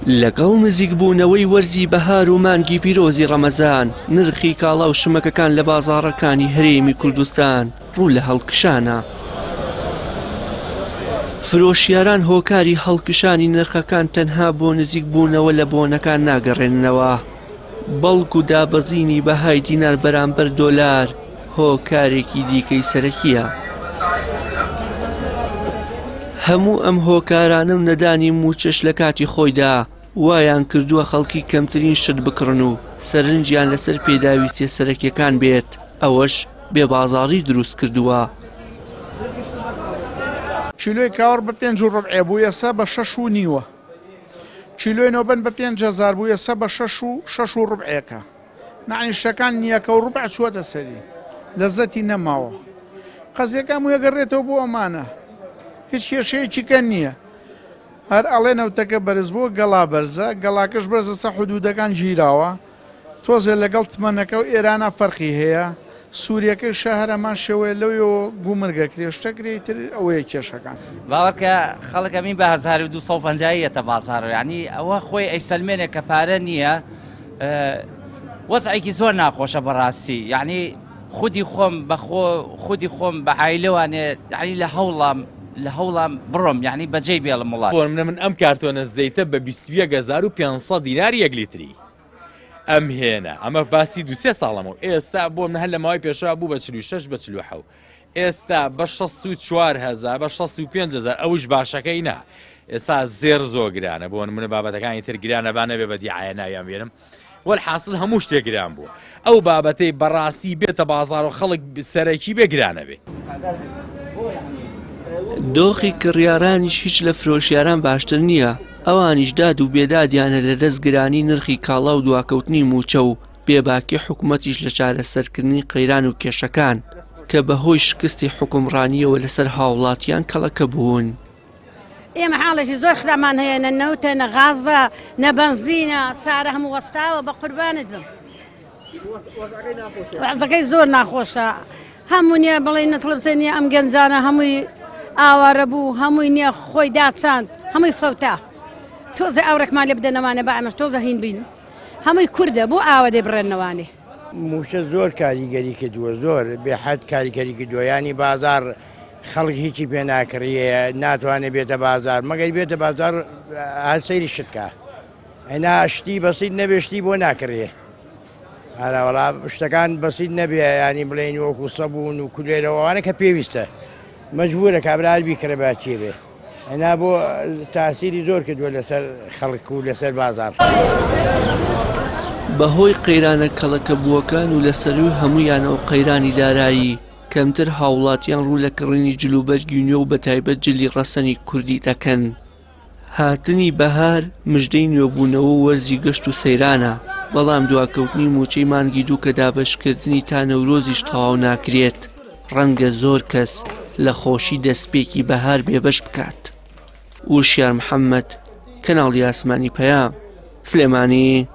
لەگەڵ نزیکبوونەوەی وەرزی بەهار و مانگی پیرۆزی ڕەمەزان نرخی کاڵا و شمەکەکان لە بازاڕەکانی هەرێمی کوردستان ڕوو لە هەڵکشانە. فرۆشیاران هۆکاری هەڵکشانی نرخەکان تەنها بۆ نزیکبوونەوە لە بۆنەکان ناگەڕێننەوە، بەڵکو دابەزینی بەهای دینار بەرامبەر دۆلار هۆکارێکی دیکەی سەرەکیە. هەموو ئەم هۆکارانە و نەدانی موچەش لە کاتی خۆیدا وایان کردووە خەڵکی کەمترین شت بکڕن و سەرنجیان لەسەر پێداویستیە سەرەکیەکان بێت، ئەوەش بێبازاڕی دروست کردووە. کیلۆی کاوەڕ بە 5 ڕۆبعێ بوو ئێستا بە 6.5. کیلۆی نۆبەن بە 5,000 بوو ئێستا بە 6 ڕۆبعێکە. نەعنی شتەکان نییەکە و ڕوبع چووەتە سەری، لەزەتی نەماوە. قەزیەکان وێگەڕێتەوە بۆ ئەمانە، هیچ کێشەیەکی کە نییە. هەر ئەڵێ نەوتەکە بەرز بووە، گەڵا بەرزە، گەڵاکەش بەرزە سە حدودەکان گیراوە. تۆزێ لەگەڵ تمەنەکە و ئێرانە فەرقی هەیە. سووریەکەی شەهرەمان شێوەیە لەوەوە گومرگە کرێشتەکری تر ئەوەیە کێشەکان. باوەکە خەڵکەمی بە 1250 بازارەوە، یعنی ئەوە خۆی ئەیسەلمێنێک کە پارە نییە. وەزعێکی زۆر ناخۆشە بەڕاستی، یعنی خودی خۆم بە عایلەوانێ، یعنی لە هەوڵام بڕۆم، یعنی بەجێ بێ لە وڵات. من ئەم کارتۆنە زەیتە بە 21,500 دینار یەک لیتری ئەم هێنە، ئەمە باسی 2-3 ساڵەمەوە. ئێستا بۆ من هەر لە ماوەی پێشەوە بوو بە 46 بە 47. ئێستا بە 64,000 بە 65,000، ئەوش باشەکەی نا. ئێستا زێر زۆر گرانە بۆ من بابەتەکانی تر گرانەبانە بێ بە دیعایە ناویان بێنم. والحاصل هەموو شتێک گران بووە. ئەو بابەتەی بەڕاستی بێتە بازار و خەڵک سەرەکی بێ گرانە بێ. دۆخی کڕیارانیش هیچ لە فرۆشیاران باشتر نییە. ئەوانیش داد و بێدادیانە لە دەستگرانی نرخی کاڵا و دواکەوتنی موچە و بێباکی حکوومەتیش لە چارەسەرکردنی قەیران و کێشەکان کە بەهۆی شکستی حکومڕانیەوە لەسەر هاوڵاتیان کەڵەکە بوون. ئێمە حاڵێکی زۆر خرامان هەیە، نە نەوتە، نە غازە، نە بەنزینە، سارە هەموو وەستاوە، بە قوربانت بم. وەزەکەی زۆر ناخۆشە. هەموو نییە بڵێ نەتڵبزێ نیە، ئەم گەنجانە هەمووی ئاوارە بوو، هەمووی نییە خۆی داچاند، هەمووی فەوتا. تۆزە ئاورێکمان لێ بدەنەوانە بە ئەمەش تۆزە هین بین، هەمووی کووردە بۆ ئاوە دێ بڕێنەوانێ. موشە زۆر کاریگەری کردووە، زۆر بێحەد کاریگەری کردووە، ینی بازار خەڵک هیچی پێ ناکڕیە، ناتوانێت بێتە بازار، مەگەر بێتە بازار هەر سەیری شتکە، ئەینا شتی بەسیت نەبێشتی بۆ ناکڕێ. هەراوەڵا شتەکان بەسیت نەبێ، ینی بڵێن وەکو سەبوون و کولێرەوەوانە کە پێویستە مەجبورە کابرا بیکڕێ باچێرێ. ئەنا بۆ تاسیری زۆر کردووە لەسەر خەڵک و لەسەر بازار. بەهۆی قەیرانە کەڵەکە بووەکان و لەسەروی هەمویانەوە قەیرانی دارایی کەمتر هاوڵاتیان ڕوو لە کڕینی جلوبەرگی نوێ و بەتایبەت جلی ڕەسەنی کوردی دەکەن. هاتنی بەهار مژدەی نوێبوونەوە و وەرزی گەشت و سەیرانە، بەڵام دواکەوتنی موچەی مانگی دوو کە دابەشکردنی تا نەورۆزیش تەواو ناکرێت، ڕەنگە زۆر کەس لە خۆشی دەستپێکی بەهار بێبەش بکات. وشیار محەممەد، کەناڵی ئاسمانی پەیام، سلێمانی.